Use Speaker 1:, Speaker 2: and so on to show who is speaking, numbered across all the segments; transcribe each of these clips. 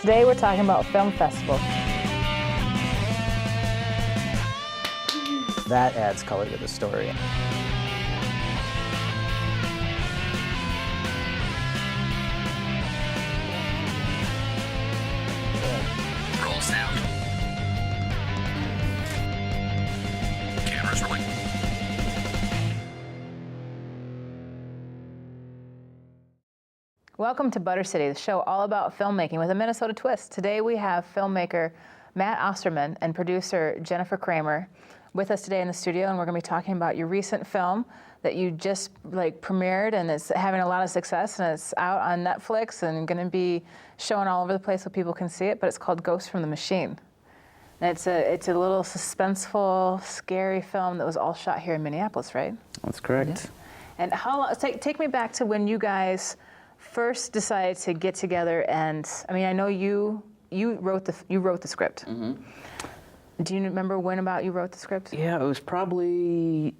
Speaker 1: Today we're talking about film festivals.
Speaker 2: That adds color to the story.
Speaker 3: Roll sound. Cameras rolling.
Speaker 1: Welcome to Butter City, the show all about filmmaking with a Minnesota twist. Today we have filmmaker Matt Osterman and producer Jennifer Kramer with us today in the studio, and we're going to be talking about your recent film that you just premiered, and it's having a lot of success, and it's out on Netflix and going to be shown all over the place so people can see it. But it's called Ghost from the Machine. And it's a little suspenseful, scary film that was all shot here in Minneapolis, right?
Speaker 2: That's correct.
Speaker 1: Yeah. And how long? Take me back to when you guys first decided to get together, and I know you wrote the script.
Speaker 2: Mm-hmm.
Speaker 1: Do you remember when about you wrote the script?
Speaker 2: Yeah, it was probably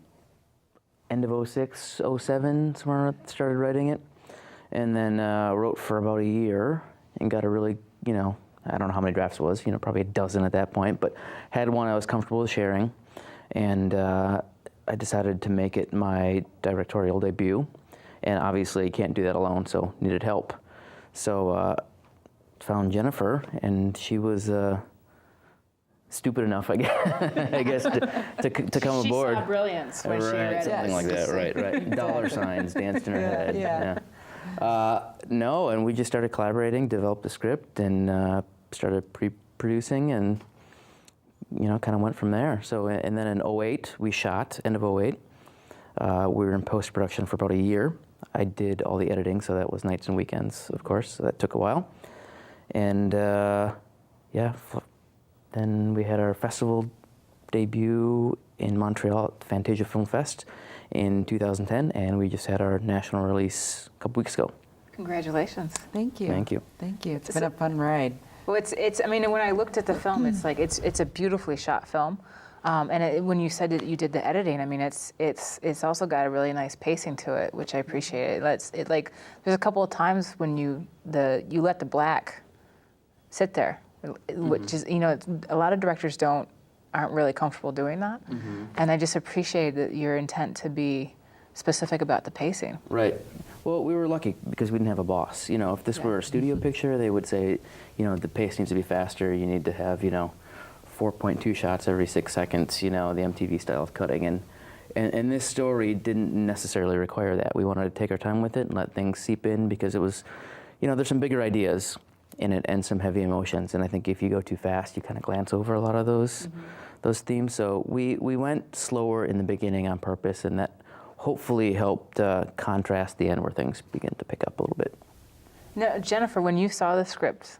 Speaker 2: end of 06, 07, somewhere I started writing it. And then wrote for about a year and got a really, I don't know how many drafts it was, probably a dozen at that point, but had one I was comfortable with sharing. And I decided to make it my directorial debut. And obviously can't do that alone, so needed help. So found Jennifer, and she was stupid enough, I guess, to come aboard.
Speaker 1: She saw brilliance when she read it.
Speaker 2: Something like that, right. Dollar signs danced in her head. Yeah. No, and we just started collaborating, developed the script, and started pre-producing, and kind of went from there. So, and then in 08, we shot, end of 08. We were in post-production for about a year. I did all the editing, so that was nights and weekends, of course, so that took a while. And then we had our festival debut in Montreal at Fantasia Film Fest in 2010, and we just had our national release a couple weeks ago.
Speaker 1: Congratulations.
Speaker 4: Thank you.
Speaker 2: Thank you.
Speaker 4: Thank you. It's been a fun ride.
Speaker 1: Well, when I looked at the film, it's a beautifully shot film. When you said that you did the editing, it's also got a really nice pacing to it, which I appreciate. There's a couple of times when you let the black sit there, which is a lot of directors aren't really comfortable doing that, and I just appreciate that your intent to be specific about the pacing.
Speaker 2: Right. Well, we were lucky because we didn't have a boss. If this were a studio picture, they would say, the pace needs to be faster. You need to have 4.2 shots every 6 seconds, the MTV style of cutting. And this story didn't necessarily require that. We wanted to take our time with it and let things seep in because it was, there's some bigger ideas in it and some heavy emotions. And I think if you go too fast, you kind of glance over a lot of those themes. So we went slower in the beginning on purpose, and that hopefully helped contrast the end where things begin to pick up a little bit.
Speaker 1: Now, Jennifer, when you saw the script,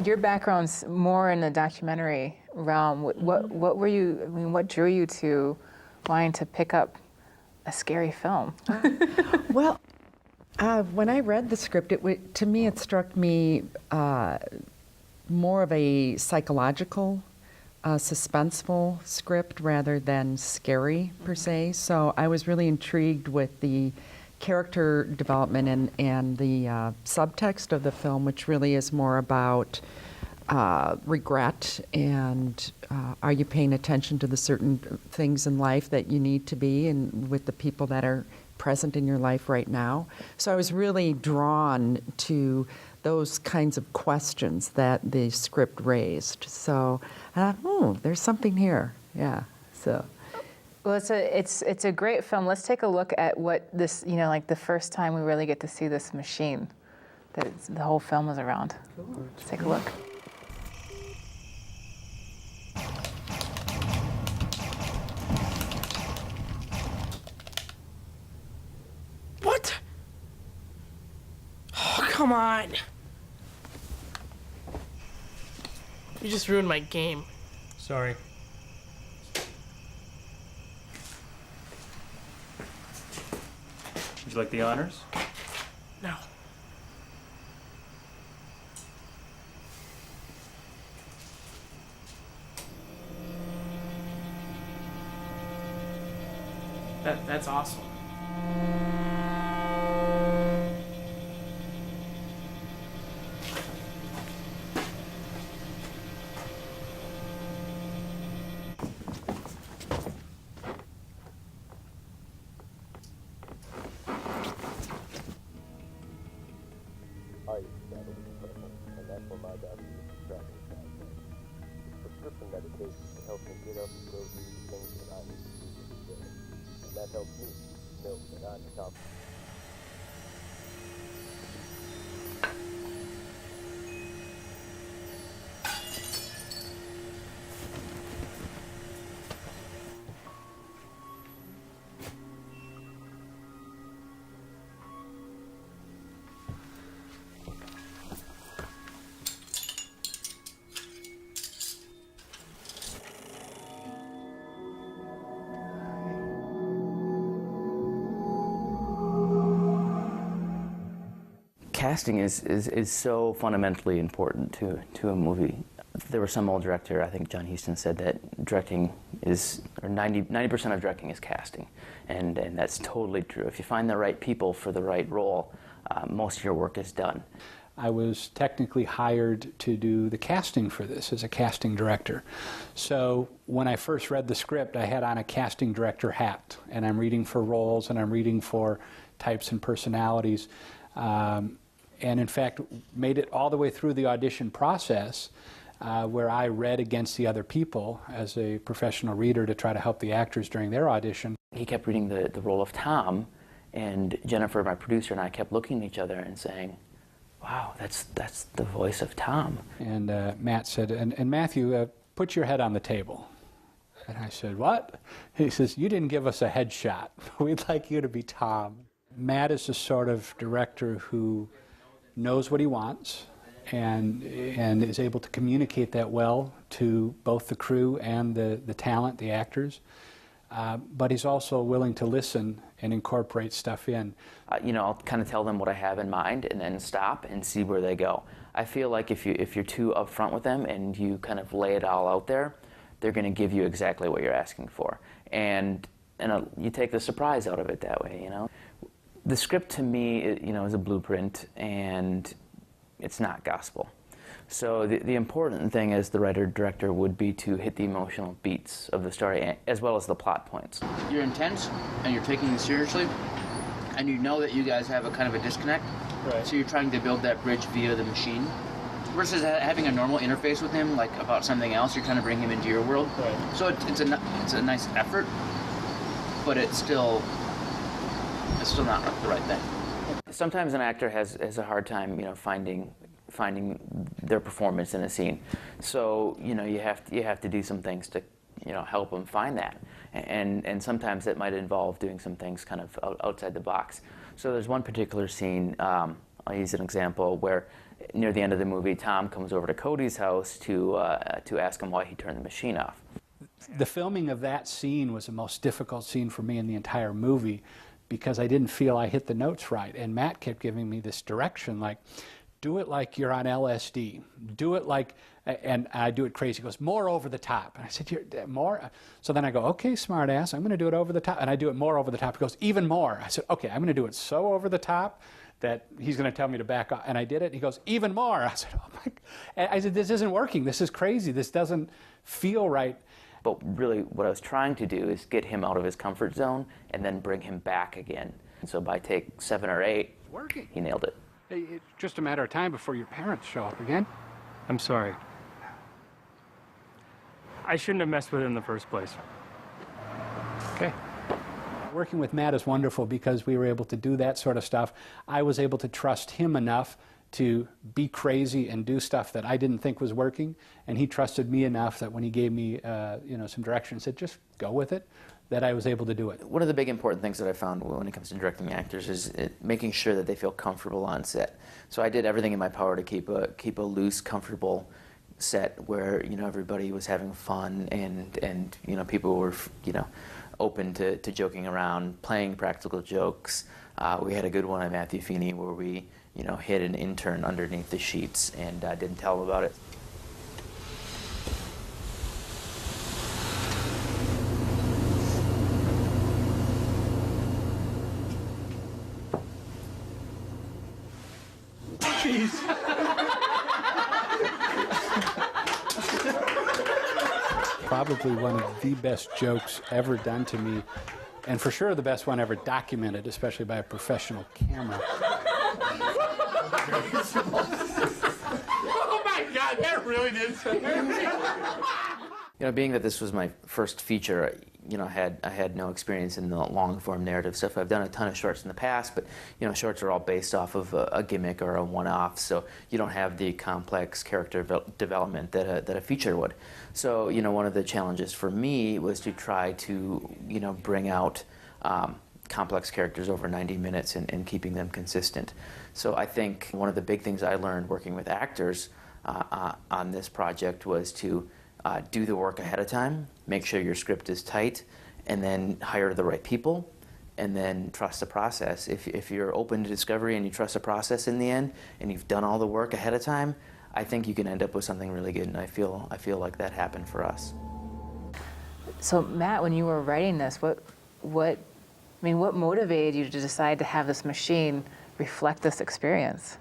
Speaker 1: your background's more in the documentary realm. What were you? What drew you to wanting to pick up a scary film?
Speaker 4: Well, when I read the script, to me it struck me more of a psychological, suspenseful script rather than scary per se. So I was really intrigued with the character development and the subtext of the film, which really is more about regret and are you paying attention to the certain things in life that you need to be and with the people that are present in your life right now. So I was really drawn to those kinds of questions that the script raised. So I thought, there's something here. Yeah. So.
Speaker 1: Well, it's a great film. Let's take a look at what this, the first time we really get to see this machine that the whole film is around. Cool. Let's take a look.
Speaker 5: What? Oh, come on. You just ruined my game.
Speaker 6: Sorry. Would you like the honors?
Speaker 5: No. That's awesome.
Speaker 2: Casting is so fundamentally important to a movie. There was some old director, I think John Huston, said that directing is, or 90% of directing is casting, and that's totally true. If you find the right people for the right role, most of your work is done.
Speaker 6: I was technically hired to do the casting for this as a casting director. So when I first read the script, I had on a casting director hat, and I'm reading for roles and I'm reading for types and personalities. And in fact, made it all the way through the audition process where I read against the other people as a professional reader to try to help the actors during their audition.
Speaker 2: He kept reading the role of Tom, and Jennifer, my producer, and I kept looking at each other and saying, wow, that's the voice of Tom.
Speaker 6: And Matt said, and Matthew, put your head on the table. And I said, what? He says, you didn't give us a headshot. We'd like you to be Tom. Matt is the sort of director who knows what he wants and is able to communicate that well to both the crew and the talent, the actors. But he's also willing to listen and incorporate stuff in.
Speaker 2: I'll kind of tell them what I have in mind and then stop and see where they go. I feel like if you're too upfront with them and you kind of lay it all out there, they're going to give you exactly what you're asking for. And you take the surprise out of it that way, The script to me, is a blueprint, and it's not gospel. So the important thing as the writer-director would be to hit the emotional beats of the story as well as the plot points. You're intense, and you're taking it seriously, and you know that you guys have a kind of a disconnect. Right. So you're trying to build that bridge via the machine. Versus having a normal interface with him, like about something else, you're trying to bring him into your world. Right. So it's a nice effort, but it's still not the right thing. Sometimes an actor has a hard time, finding their performance in a scene. So, you have to do some things to, help them find that. And sometimes that might involve doing some things kind of outside the box. So there's one particular scene, I'll use an example, where near the end of the movie, Tom comes over to Cody's house to ask him why he turned the machine off.
Speaker 6: The filming of that scene was the most difficult scene for me in the entire movie, because I didn't feel I hit the notes right. And Matt kept giving me this direction, like, do it like you're on LSD. Do it like, and I do it crazy. He goes, more over the top. And I said, more? So then I go, okay, smart ass, I'm going to do it over the top. And I do it more over the top. He goes, even more. I said, okay, I'm going to do it so over the top that he's going to tell me to back off. And I did it. He goes, even more. I said, oh my God. And I said, this isn't working. This is crazy. This doesn't feel right.
Speaker 2: But really what I was trying to do is get him out of his comfort zone and then bring him back again. And so by take 7 or 8,
Speaker 6: Working.
Speaker 2: He nailed it.
Speaker 6: It's just a matter of time before your parents show up again.
Speaker 7: I'm sorry. I shouldn't have messed with it in the first place.
Speaker 6: Okay. Working with Matt is wonderful because we were able to do that sort of stuff. I was able to trust him enough to be crazy and do stuff that I didn't think was working, and he trusted me enough that when he gave me some direction and said, just go with it, that I was able to do it.
Speaker 2: One of the big important things that I found when it comes to directing actors is making sure that they feel comfortable on set. So I did everything in my power to keep a loose, comfortable set where everybody was having fun and people were open to joking around, playing practical jokes. We had a good one at Matthew Feeney where we hid an intern underneath the sheets and didn't tell him about it.
Speaker 6: Probably one of the best jokes ever done to me, and for sure the best one ever documented, especially by a professional camera.
Speaker 7: Oh my God, that really did something.
Speaker 2: Being that this was my first feature, I had no experience in the long form narrative stuff. I've done a ton of shorts in the past, but shorts are all based off of a gimmick or a one-off, so you don't have the complex character development that a feature would. So one of the challenges for me was to try to bring out complex characters over 90 minutes and keeping them consistent. So I think one of the big things I learned working with actors on this project was to do the work ahead of time, make sure your script is tight, and then hire the right people, and then trust the process. If you're open to discovery and you trust the process in the end, and you've done all the work ahead of time, I think you can end up with something really good, and I feel like that happened for us.
Speaker 1: So Matt, when you were writing this, what motivated you to decide to have this machine reflect this experience?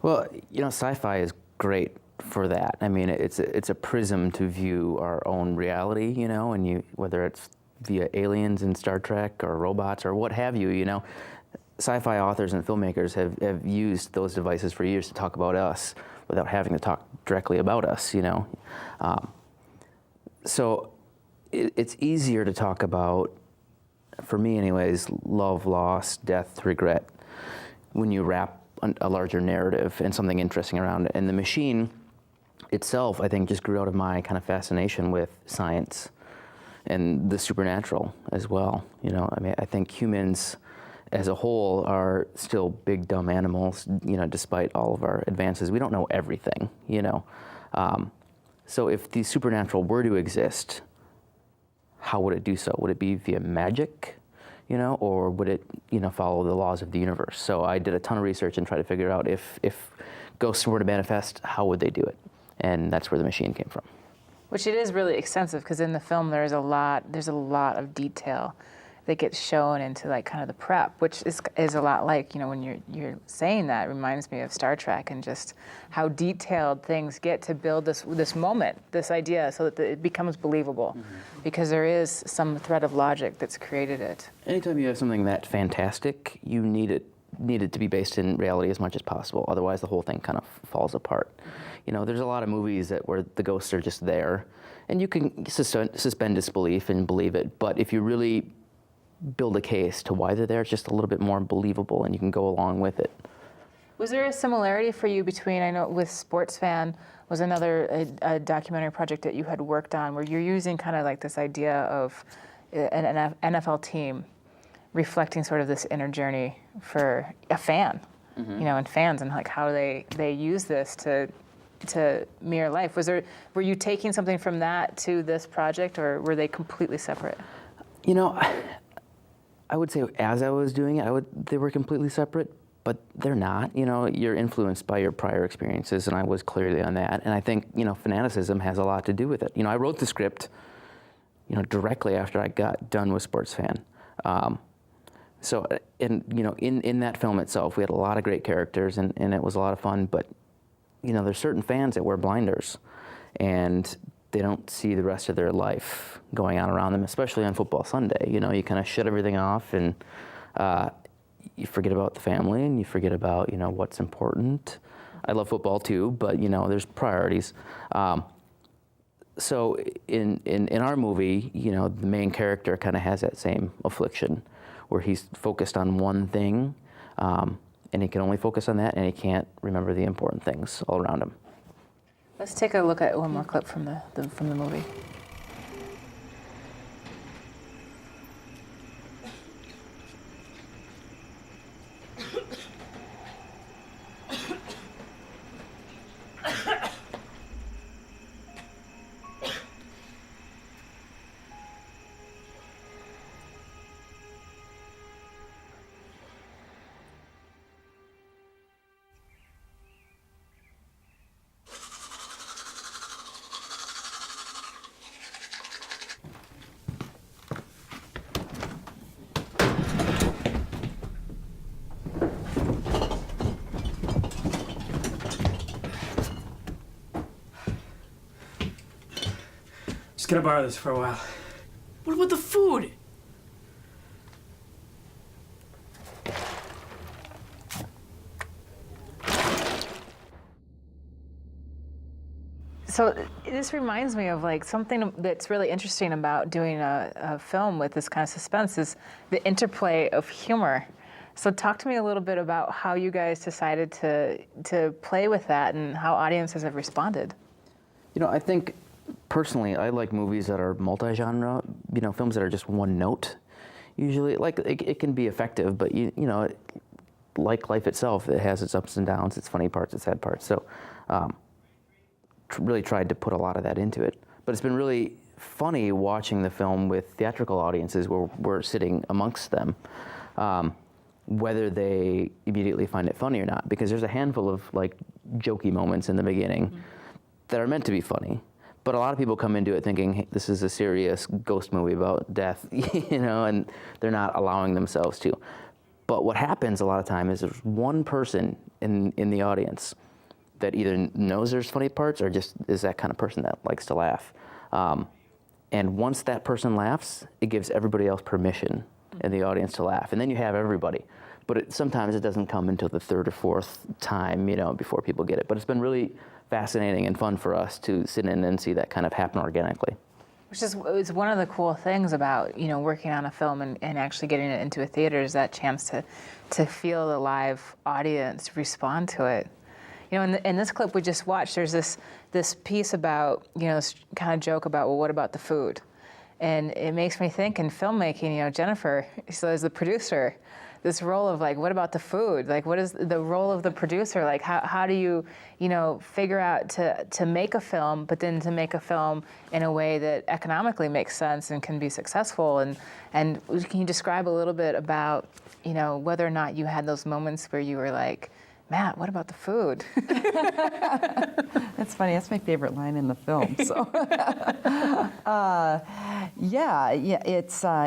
Speaker 2: Well, sci-fi is great for that. I mean, it's a prism to view our own reality, and whether it's via aliens in Star Trek or robots or what have you, sci-fi authors and filmmakers have used those devices for years to talk about us without having to talk directly about us, So it's easier to talk about, for me anyways, love, loss, death, regret, when you wrap a larger narrative and something interesting around it. And the machine itself, I think, just grew out of my kind of fascination with science and the supernatural as well. I think humans as a whole are still big, dumb animals, despite all of our advances. We don't know everything, So if the supernatural were to exist, how would it do so? Would it be via magic, or would it, follow the laws of the universe? So I did a ton of research and tried to figure out if ghosts were to manifest, how would they do it? And that's where the machine came from.
Speaker 1: Which it is really extensive, because in the film there's a lot of detail that gets shown into like kind of the prep, which is a lot like, when you're saying that, it reminds me of Star Trek and just how detailed things get to build this moment, this idea, so that it becomes believable, because there is some thread of logic that's created it.
Speaker 2: Anytime you have something that fantastic, you need it to be based in reality as much as possible. Otherwise, the whole thing kind of falls apart. There's a lot of movies where the ghosts are just there, and you can suspend disbelief and believe it. But if you really build a case to why they're there, it's just a little bit more believable, and you can go along with it.
Speaker 1: Was there a similarity for you between, I know with Sports Fan was another a documentary project that you had worked on, where you're using kind of like this idea of an NFL team reflecting sort of this inner journey for a fan, and fans, and like how they use this to mirror life. Were you taking something from that to this project, or were they completely separate?
Speaker 2: I would say as I was doing it, they were completely separate, but they're not. You're influenced by your prior experiences, and I was clearly on that. And I think, fanaticism has a lot to do with it. I wrote the script, directly after I got done with Sports Fan. So, in that film itself, we had a lot of great characters, and it was a lot of fun, but, there's certain fans that wear blinders, and they don't see the rest of their life going on around them, especially on football Sunday. You kind of shut everything off, and you forget about the family, and you forget about, what's important. I love football too, but, there's priorities. So in our movie, the main character kind of has that same affliction, where he's focused on one thing, and he can only focus on that, and he can't remember the important things all around him.
Speaker 1: Let's take a look at one more clip from the movie.
Speaker 7: Just gonna borrow this for a while.
Speaker 5: What about the food?
Speaker 1: So this reminds me of like something that's really interesting about doing a film with this kind of suspense is the interplay of humor. So talk to me a little bit about how you guys decided to play with that and how audiences have responded.
Speaker 2: You know, I think personally, I like movies that are multi-genre. You know, films that are just one note. Usually, like it can be effective, but you know, like life itself, it has its ups and downs, its funny parts, its sad parts. So, really tried to put a lot of that into it. But it's been really funny watching the film with theatrical audiences where we're sitting amongst them, whether they immediately find it funny or not. Because there's a handful of like jokey moments in the beginning that are meant to be funny. But a lot of people come into it thinking, hey, this is a serious ghost movie about death, you know, and they're not allowing themselves to. But what happens a lot of time is there's one person in the audience that either knows there's funny parts or just is that kind of person that likes to laugh. And once that person laughs, it gives everybody else permission in the audience to laugh. And then you have everybody. But sometimes it doesn't come until the third or fourth time, you know, before people get it. But it's been really fascinating and fun for us to sit in and see that kind of happen organically.
Speaker 1: Which is one of the cool things about, you know, working on a film and actually getting it into a theater is that chance to feel the live audience respond to it. You know, in this clip we just watched, there's this piece about, you know, this kind of joke about, well, what about the food? And it makes me think in filmmaking, you know, Jennifer, so as the producer, this role of like, what about the food? Like, what is the role of the producer? Like, how do you, you know, figure out to make a film, but then to make a film in a way that economically makes sense and can be successful? And can you describe a little bit about, you know, whether or not you had those moments where you were like, Matt, what about the food?
Speaker 4: That's funny. That's my favorite line in the film. So,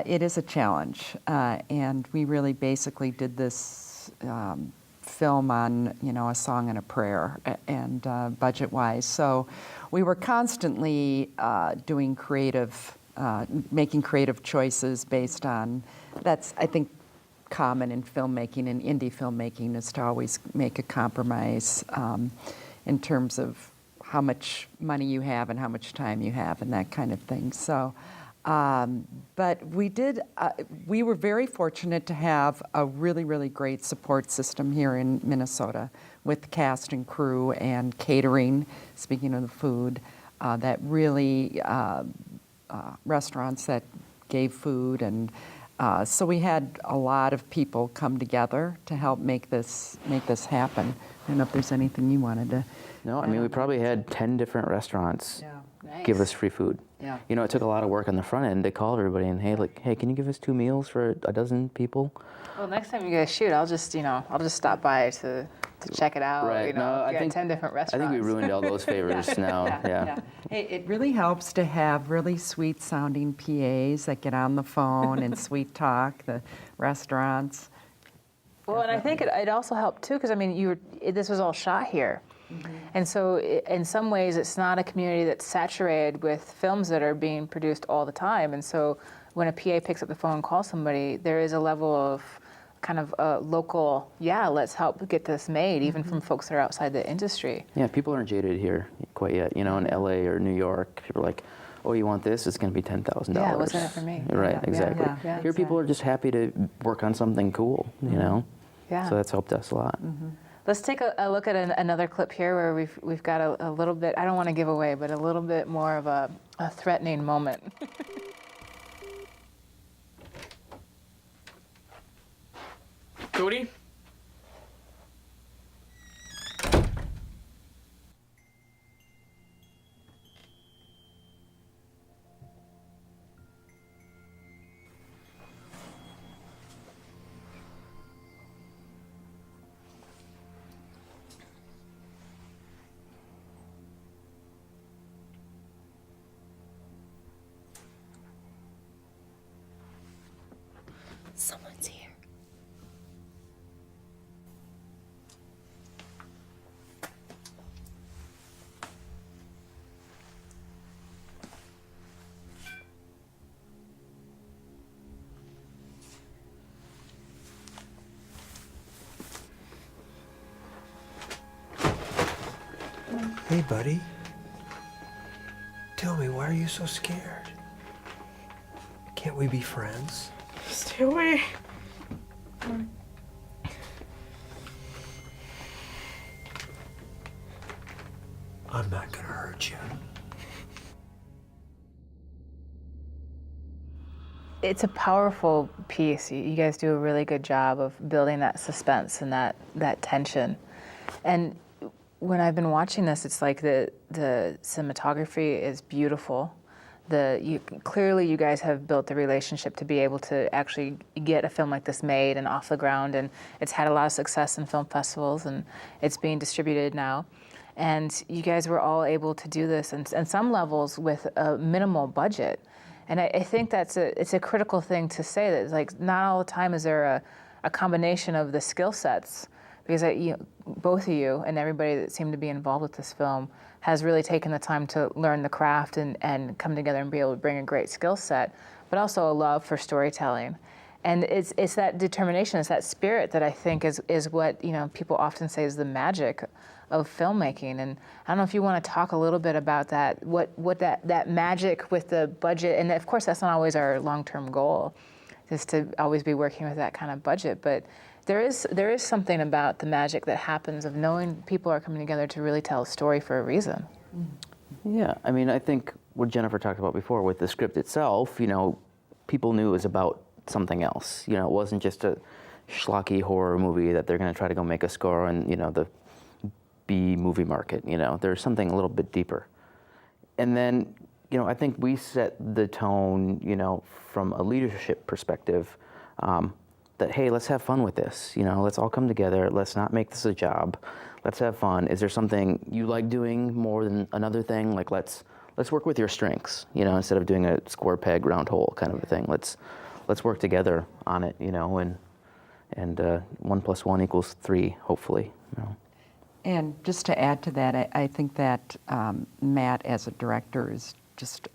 Speaker 4: it is a challenge, and we really basically did this film on, you know, a song and a prayer, and budget-wise. So, we were constantly doing making creative choices based on. That's, I think, common in filmmaking and indie filmmaking is to always make a compromise in terms of how much money you have and how much time you have and that kind of thing. So, but we were very fortunate to have a really, really great support system here in Minnesota with cast and crew and catering, speaking of the food, that really, restaurants that gave food and so we had a lot of people come together to help make this happen. I don't know if there's anything you wanted to.
Speaker 2: No, I mean, we probably had 10 different restaurants give us free food.
Speaker 4: Yeah.
Speaker 2: You know, it took a lot of work on the front end. They called everybody and, hey, can you give us 2 meals for a dozen people?
Speaker 1: Well, next time you guys shoot, I'll just stop by to check it out.
Speaker 2: Right.
Speaker 1: You know,
Speaker 2: No, I think
Speaker 1: 10 different
Speaker 2: I
Speaker 1: restaurants.
Speaker 2: think we ruined all those favors now. Yeah.
Speaker 4: Hey, it really helps to have really sweet sounding PAs that get on the phone and sweet talk the restaurants.
Speaker 1: Well, and I think it also helped too, because I mean, this was all shot here. And so in some ways, it's not a community that's saturated with films that are being produced all the time. And so when a PA picks up the phone and calls somebody, there is a level of kind of local, let's help get this made, even from folks that are outside the industry.
Speaker 2: Yeah, people aren't jaded here quite yet. You know, in LA or New York, people are like, oh, you want this? It's going to be $10,000.
Speaker 1: Yeah, what's in it for me?
Speaker 2: Right, exactly.
Speaker 1: Yeah,
Speaker 2: Here, people are just happy to work on something cool, you know?
Speaker 1: Yeah.
Speaker 2: So that's helped us a lot.
Speaker 1: Let's take a look at another clip here where we've got a little bit, I don't want to give away, but a little bit more of a threatening moment.
Speaker 5: Cody?
Speaker 8: Someone's here.
Speaker 9: Hey, buddy.
Speaker 8: are you so scared? Can't we be friends?
Speaker 5: Stay away.
Speaker 8: I'm not gonna hurt you.
Speaker 1: It's a powerful piece. You guys do a really good job of building that suspense and that tension. And when I've been watching this, it's like the cinematography is beautiful. Clearly you guys have built the relationship to be able to actually get a film like this made and off the ground, and it's had a lot of success in film festivals, and it's being distributed now. And you guys were all able to do this in some levels with a minimal budget. And I think it's a critical thing to say, that it's like not all the time is there a combination of the skill sets, because both of you and everybody that seemed to be involved with this film has really taken the time to learn the craft and come together and be able to bring a great skill set, but also a love for storytelling. And it's that determination, it's that spirit that I think is what people often say is the magic of filmmaking. And I don't know if you want to talk a little bit about that, what that magic with the budget, and of course that's not always our long-term goal, is to always be working with that kind of budget, but there is something about the magic that happens of knowing people are coming together to really tell a story for a reason.
Speaker 2: Yeah, I mean, I think what Jennifer talked about before with the script itself, people knew it was about something else. It wasn't just a schlocky horror movie that they're going to try to go make a score on, the B movie market. There's something a little bit deeper. And then, I think we set the tone, from a leadership perspective, that, hey, let's have fun with this. Let's all come together. Let's not make this a job. Let's have fun. Is there something you like doing more than another thing? Like, let's work with your strengths, instead of doing a square peg, round hole kind of a thing. Let's work together on it, and 1 + 1 = 3, hopefully.
Speaker 4: And just to add to that, I think that Matt as a director is just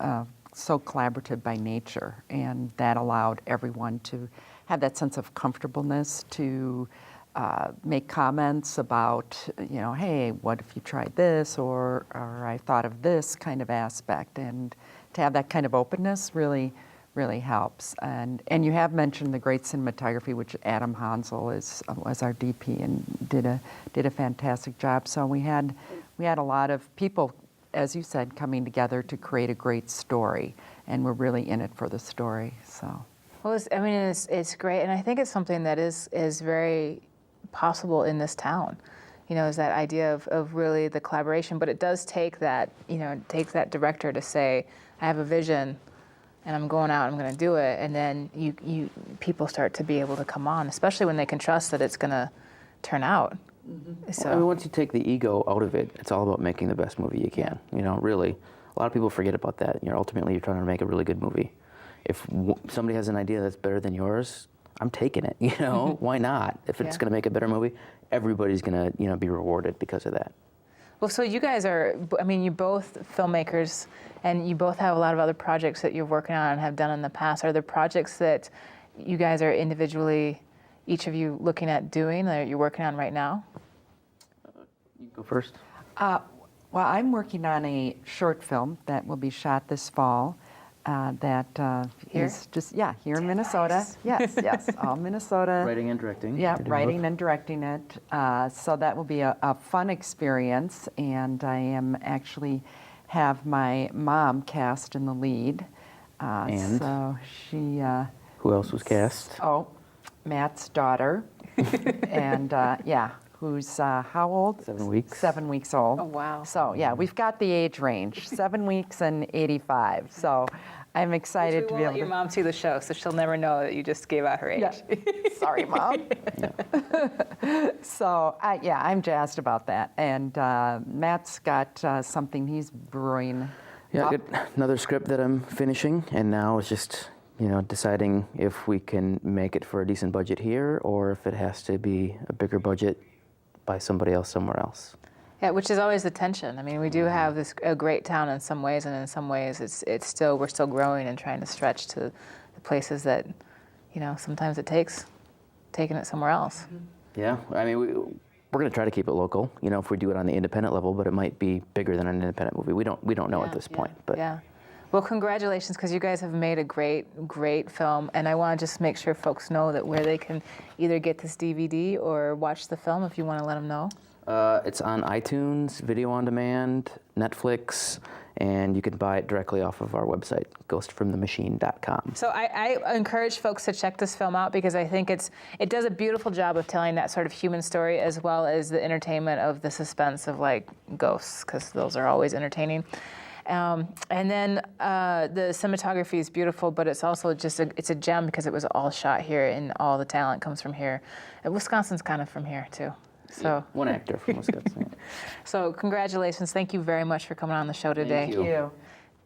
Speaker 4: so collaborative by nature, and that allowed everyone to have that sense of comfortableness to make comments about, hey, what if you tried this, or I thought of this kind of aspect, and to have that kind of openness really helps. And you have mentioned the great cinematography, which Adam Hansel was our DP and did a fantastic job. So we had a lot of people, as you said, coming together to create a great story, and we're really in it for the story. So.
Speaker 1: Well, it's great, and I think it's something that is very possible in this town. Is that idea of really the collaboration, but it does take that, it takes that director to say, I have a vision, and I'm going out, I'm going to do it, and then people start to be able to come on, especially when they can trust that it's going to turn out. Mm-hmm. So
Speaker 2: well, once you take the ego out of it, it's all about making the best movie you can. Really, a lot of people forget about that. Ultimately, you're trying to make a really good movie. If somebody has an idea that's better than yours, I'm taking it. Why not? If it's going to make a better movie, everybody's going to be rewarded because of that.
Speaker 1: Well, so you guys are, you're both filmmakers, and you both have a lot of other projects that you're working on and have done in the past. Are there projects that you guys are individually, each of you, looking at doing that you're working on right now?
Speaker 2: You go first.
Speaker 4: Well, I'm working on a short film that will be shot this fall. Is just here in Minnesota. Nice. Yes, all Minnesota.
Speaker 2: Writing and directing.
Speaker 4: Yeah, writing and directing it. So that will be a fun experience, and I am actually have my mom cast in the lead.
Speaker 2: And
Speaker 4: so she.
Speaker 2: Who else was cast?
Speaker 4: Oh, Matt's daughter, and who's how old?
Speaker 2: 7 weeks.
Speaker 4: 7 weeks old.
Speaker 1: Oh, wow.
Speaker 4: So, we've got the age range, 7 weeks and 85. So I'm excited to be able to.
Speaker 1: Let your mom see the show, so she'll never know that you just gave out her age.
Speaker 4: Yeah. Sorry, Mom. So, I'm jazzed about that. And Matt's got something he's brewing.
Speaker 2: Yeah, I got another script that I'm finishing, and now it's just, deciding if we can make it for a decent budget here, or if it has to be a bigger budget by somebody else somewhere else.
Speaker 1: Yeah, which is always the tension. We do have a great town in some ways, and in some ways we're still growing and trying to stretch to the places that, sometimes it takes taking it somewhere else.
Speaker 2: Yeah, we're going to try to keep it local, if we do it on the independent level, but it might be bigger than an independent movie. We don't know at this point. But
Speaker 1: yeah. Well, congratulations, because you guys have made a great film, and I want to just make sure folks know that where they can either get this DVD or watch the film, if you want to let them know.
Speaker 2: It's on iTunes, Video on Demand, Netflix, and you can buy it directly off of our website, ghostfromthemachine.com.
Speaker 1: So I encourage folks to check this film out, because I think it does a beautiful job of telling that sort of human story, as well as the entertainment of the suspense of like ghosts, because those are always entertaining. And then the cinematography is beautiful, but it's also just it's a gem, because it was all shot here and all the talent comes from here. And Wisconsin's kind of from here too. So
Speaker 2: Yeah, one actor from Wisconsin.
Speaker 1: So congratulations. Thank you very much for coming on the show today.
Speaker 2: Thank you.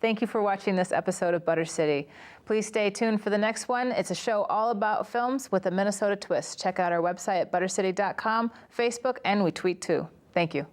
Speaker 1: Thank you for watching this episode of Butter City. Please stay tuned for the next one. It's a show all about films with a Minnesota twist. Check out our website at buttercity.com, Facebook, and we tweet too. Thank you.